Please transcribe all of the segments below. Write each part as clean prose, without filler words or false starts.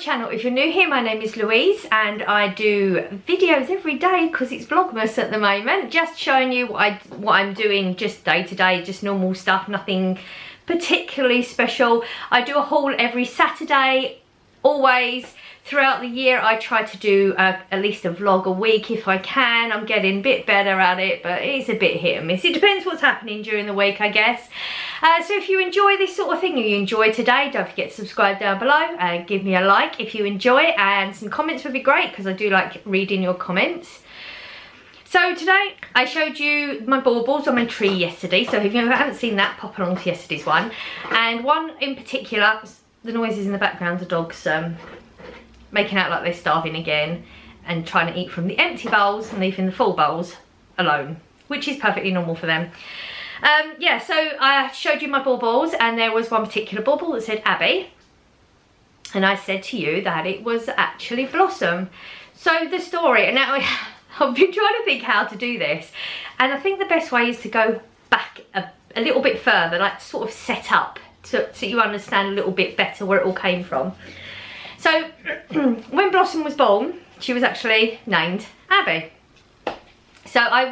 channel. If you're new here, my name is Louise and I do videos every day because it's Vlogmas at the moment, just showing you what I'm doing just day to day, just normal stuff, nothing particularly special. I do a haul every Saturday, always. Throughout the year I try to do at least a vlog a week if I can. I'm getting a bit better at it, but it's a bit hit and miss. It depends what's happening during the week, I guess. So if you enjoy this sort of thing, if you enjoy today, don't forget to subscribe down below and give me a like if you enjoy, and some comments would be great because I do like reading your comments. So today I showed you my baubles on my tree yesterday, so if you haven't seen that, pop along to yesterday's one. And one in particular, the noises in the background, the dogs making out like they're starving again and trying to eat from the empty bowls and leaving the full bowls alone, which is perfectly normal for them. Yeah, so I showed you my baubles and there was one particular bauble that said Abby, and I said to you that it was actually Blossom. So the story, and now I've been trying to think how to do this, and I think the best way is to go back a little bit further, like sort of set up so you understand a little bit better where it all came from. So when Blossom was born, she was actually named Abby. So I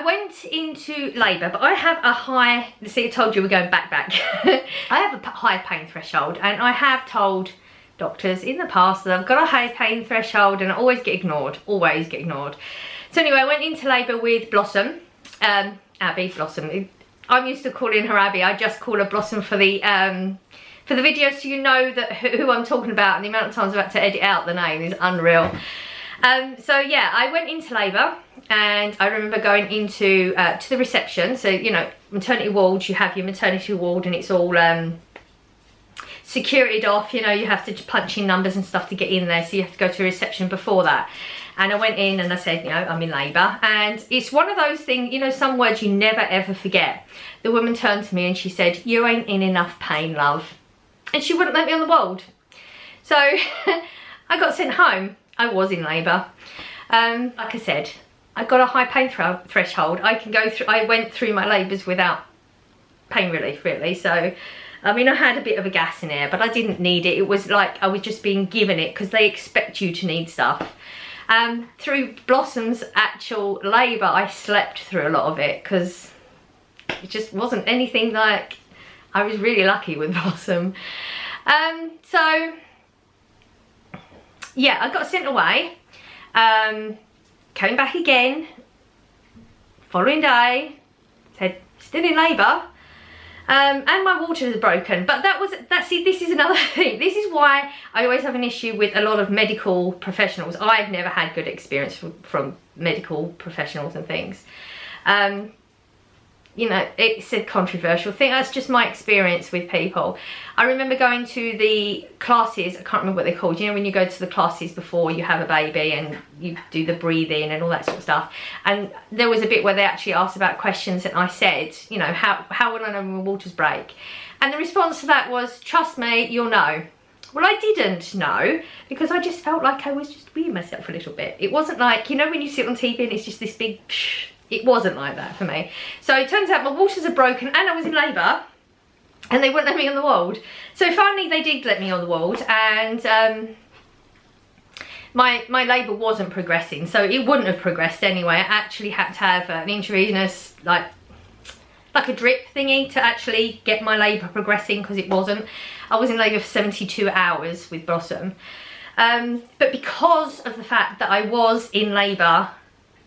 went into labour, but I have a high, see, I told you we're going back. I have a high pain threshold, and I have told doctors in the past that I've got a high pain threshold and I always get ignored, So anyway, I went into labour with Blossom, Abby, Blossom. I'm used to calling her Abby. I just call her Blossom for the video, so you know that who I'm talking about, and the amount of times I've had to edit out the name is unreal. So yeah, I went into labour, and I remember going into to the reception. So, you know, maternity wards, you have your maternity ward and it's all securityed off, you know, you have to punch in numbers and stuff to get in there, so you have to go to a reception before that. And I went in and I said, you know, I'm in labour. And it's one of those things, you know, some words you never ever forget. The woman turned to me and she said, "You ain't in enough pain, love." And she wouldn't let me on the ward. So I got sent home. I was in labour. Like I said, I've got a high pain threshold. I went through my labours without pain relief, really. So, I mean, I had a bit of a gas in there, but I didn't need it. It was like I was just being given it because they expect you to need stuff. Through Blossom's actual labour, I slept through a lot of it because it just wasn't anything like, I was really lucky with Blossom. So yeah, I got sent away, came back again, following day, said still in labour, and my water is broken. But see, this is another thing. This is why I always have an issue with a lot of medical professionals. I've never had good experience from medical professionals and things. You know, it's a controversial thing. That's just my experience with people. I remember going to the classes, I can't remember what they're called, you know, when you go to the classes before you have a baby and you do the breathing and all that sort of stuff. And there was a bit where they actually asked about questions, and I said, you know, how will I know when my waters break? And the response to that was, trust me, you'll know. Well, I didn't know because I just felt like I was just weeing myself a little bit. It wasn't like, you know, when you sit on TV and it's just this big psh. It wasn't like that for me. So it turns out my waters are broken and I was in labour and they wouldn't let me on the ward. So finally they did let me on the ward, and my labour wasn't progressing. So it wouldn't have progressed anyway. I actually had to have an intravenous, like a drip thingy to actually get my labour progressing, because it wasn't. I was in labour for 72 hours with Blossom. But because of the fact that I was in labour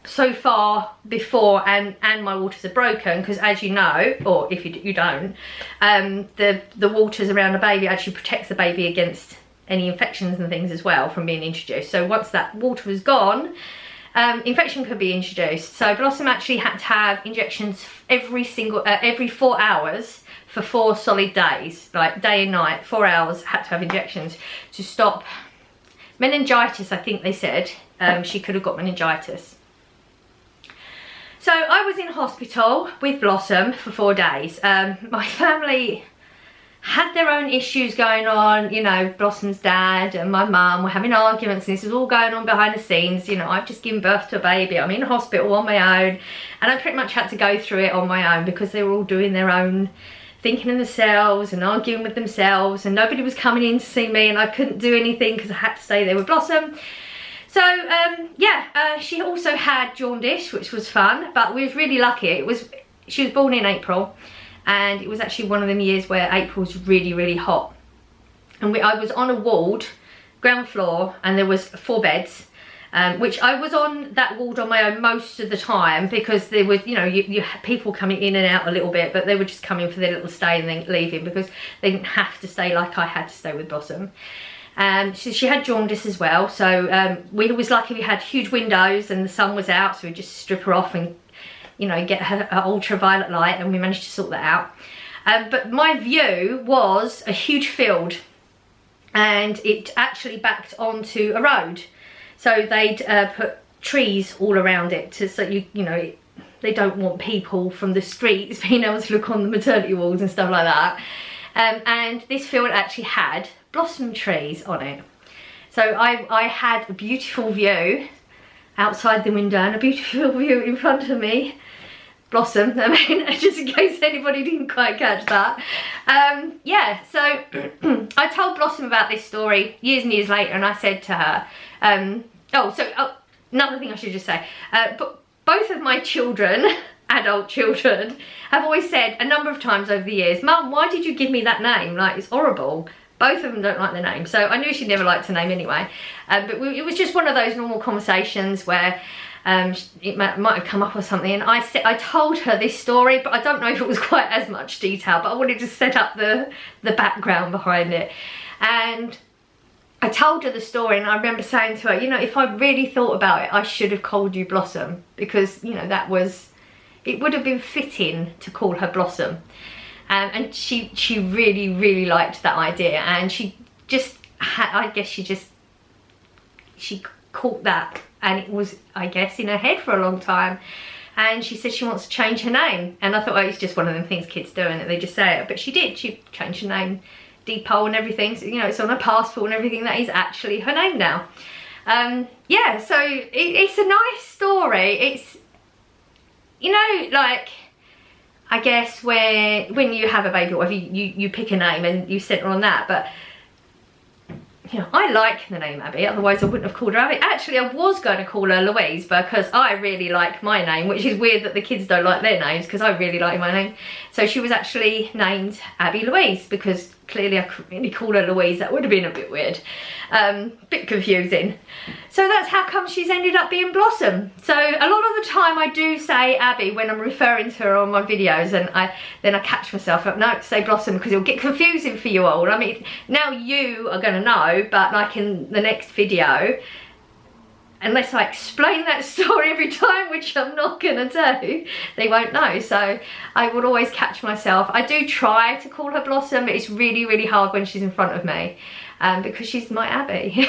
so far before and my waters are broken, because as you know, or if you don't, the waters around a baby actually protects the baby against any infections and things as well from being introduced. So once that water was gone, infection could be introduced. So Blossom actually had to have injections every 4 hours for 4 solid days, like day and night, 4 hours, had to have injections to stop meningitis. I think they said she could have got meningitis. So I was in hospital with Blossom for 4 days. My family had their own issues going on, you know, Blossom's dad and my mum were having arguments, and this was all going on behind the scenes. You know, I've just given birth to a baby, I'm in hospital on my own, and I pretty much had to go through it on my own because they were all doing their own thinking of themselves and arguing with themselves, and nobody was coming in to see me, and I couldn't do anything because I had to stay there with Blossom. So yeah, she also had jaundice, which was fun, but we was really lucky. She was born in April, and it was actually one of them years where April's really hot, and I was on a ward, ground floor, and there was 4 beds. Which I was on that ward on my own most of the time, because there was, you know, you had people coming in and out a little bit, but they were just coming for their little stay and then leaving, because they didn't have to stay like I had to stay with Blossom. So she had jaundice as well, so we was lucky we had huge windows and the sun was out, so we just strip her off and, you know, get her ultraviolet light, and we managed to sort that out. But my view was a huge field, and it actually backed onto a road. So they'd put trees all around it, so you know, they don't want people from the streets being able to look on the maternity wards and stuff like that. And this field actually had blossom trees on it. So I had a beautiful view outside the window and a beautiful view in front of me. Blossom, I mean, just in case anybody didn't quite catch that. Yeah, so I told Blossom about this story years and years later, and I said to her, another thing I should just say, but both of my children, adult children, have always said a number of times over the years, Mum, why did you give me that name? Like, it's horrible. Both of them don't like the name, so I knew she'd never liked the name anyway. But it was just one of those normal conversations where it might have come up or something, and I told her this story, but I don't know if it was quite as much detail, but I wanted to set up the background behind it. And I told her the story, and I remember saying to her, you know, if I really thought about it, I should have called you Blossom, because, you know, it would have been fitting to call her Blossom. And she really liked that idea, and she just had, I guess she caught that, and it was, I guess, in her head for a long time. And she said she wants to change her name, and I thought, oh, it's just one of them things kids do, and they just say it. But she did. She changed her name, depot and everything, so, you know, it's on her passport and everything. That is actually her name now. Yeah, so it's a nice story. It's, you know, like, I guess when you have a baby, or whatever, you pick a name and you settle on that. But, you know, I like the name Abby, otherwise I wouldn't have called her Abby. Actually, I was going to call her Louise, because I really like my name, which is weird that the kids don't like their names, because I really like my name. So she was actually named Abby Louise, because clearly I couldn't really call her Louise. That would have been a bit weird, bit confusing. So that's how come she's ended up being Blossom. So a lot of the time I do say Abby when I'm referring to her on my videos, and then I catch myself up, no, say Blossom, because it'll get confusing for you all. I mean, now you are going to know, but like in the next video, unless I explain that story every time, which I'm not gonna do, they won't know. So I would always catch myself. I do try to call her Blossom, but it's really hard when she's in front of me, because she's my Abby.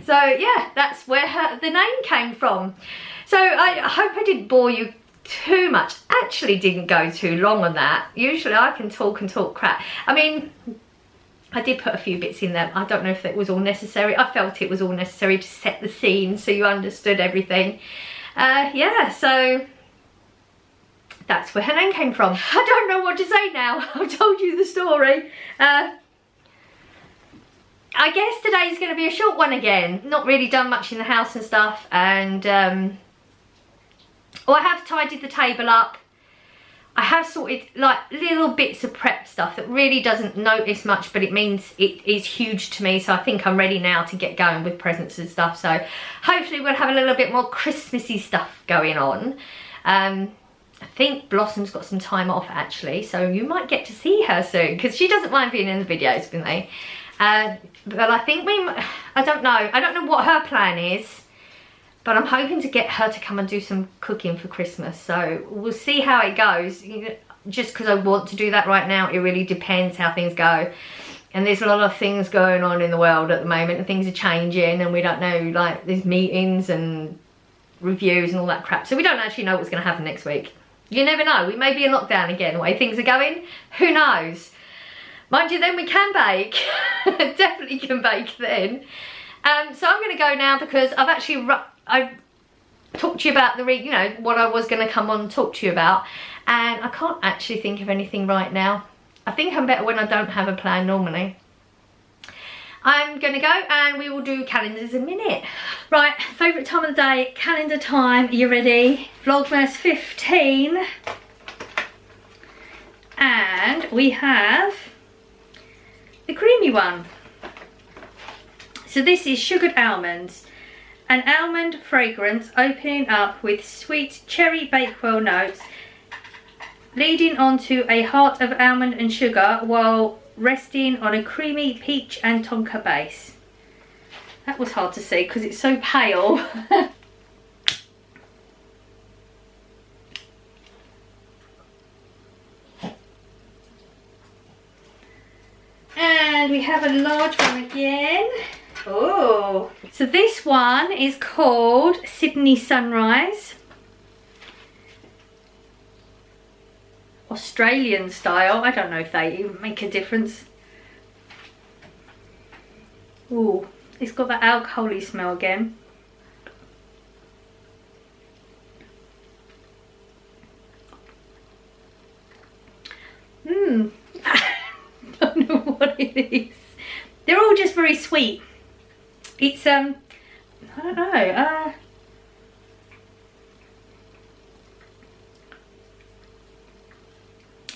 So yeah, that's where the name came from. So I hope I didn't bore you too much. Actually didn't go too long on that. Usually I can talk and talk crap. I mean, I did put a few bits in there. I don't know if it was all necessary. I felt it was all necessary to set the scene so you understood everything. Yeah, so that's where her name came from. I don't know what to say now. I've told you the story. I guess today's going to be a short one again. Not really done much in the house and stuff. And I have tidied the table up. I have sorted like little bits of prep stuff that really doesn't notice much, but it means it is huge to me. So I think I'm ready now to get going with presents and stuff. So hopefully we'll have a little bit more Christmassy stuff going on. I think Blossom's got some time off actually, so you might get to see her soon, because she doesn't mind being in the videos with me. But I think I don't know what her plan is. But I'm hoping to get her to come and do some cooking for Christmas. So we'll see how it goes. Just because I want to do that right now, it really depends how things go. And there's a lot of things going on in the world at the moment, and things are changing, and we don't know, like, there's meetings and reviews and all that crap. So we don't actually know what's going to happen next week. You never know. We may be in lockdown again, the way things are going. Who knows? Mind you, then we can bake. Definitely can bake then. So I'm going to go now, because I've actually... I talked to you about what I was going to come on and talk to you about, and I can't actually think of anything right now. I think I'm better when I don't have a plan normally. I'm gonna go and we will do calendars in a minute. Right, favourite time of the day, calendar time. Are you ready? Vlogmas 15. And we have the creamy one. So this is sugared almonds. An almond fragrance opening up with sweet cherry bakewell notes, leading onto a heart of almond and sugar while resting on a creamy peach and tonka base. That was hard to see because it's so pale. And we have a large one again. Oh, so this one is called Sydney Sunrise. Australian style. I don't know if they even make a difference. Ooh, it's got that alcohol-y smell again. I don't know what it is. They're all just very sweet. It's I don't know, I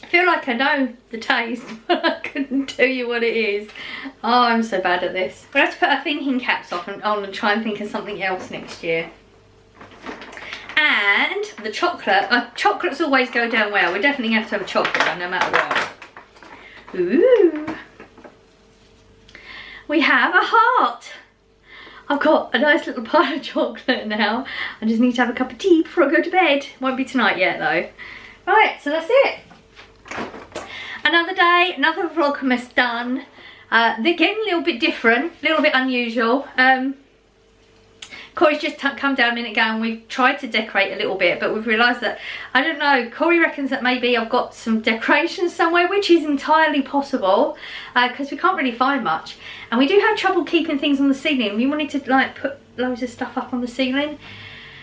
feel like I know the taste, but I couldn't tell you what it is. Oh, I'm so bad at this. We'll have to put our thinking caps on and try and think of something else next year. And the chocolate. Chocolates always go down well. We definitely have to have a chocolate no matter what. Ooh. We have a heart. I've got a nice little pile of chocolate now. I just need to have a cup of tea before I go to bed. Won't be tonight yet though. Right, so that's it. Another day, another Vlogmas done. They're getting a little bit different, a little bit unusual. Corey's just come down a minute ago and we've tried to decorate a little bit, but we've realised that, I don't know, Corey reckons that maybe I've got some decorations somewhere, which is entirely possible, because we can't really find much. And we do have trouble keeping things on the ceiling. We wanted to like put loads of stuff up on the ceiling.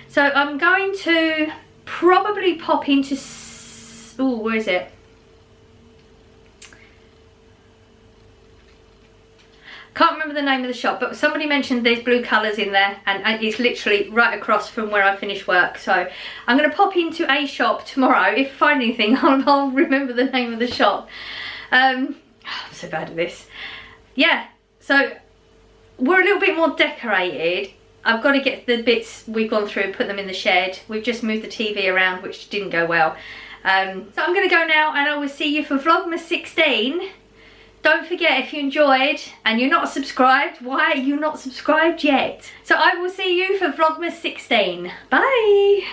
So I'm going to probably pop into, oh, where is it? Can't remember the name of the shop, but somebody mentioned there's blue colours in there, and it's literally right across from where I finish work. So I'm going to pop into a shop tomorrow. If I find anything, I'll remember the name of the shop. I'm so bad at this. Yeah, so we're a little bit more decorated. I've got to get the bits we've gone through and put them in the shed. We've just moved the TV around, which didn't go well. So I'm going to go now, and I will see you for Vlogmas 16. Don't forget, if you enjoyed and you're not subscribed, why are you not subscribed yet? So I will see you for Vlogmas 16. Bye!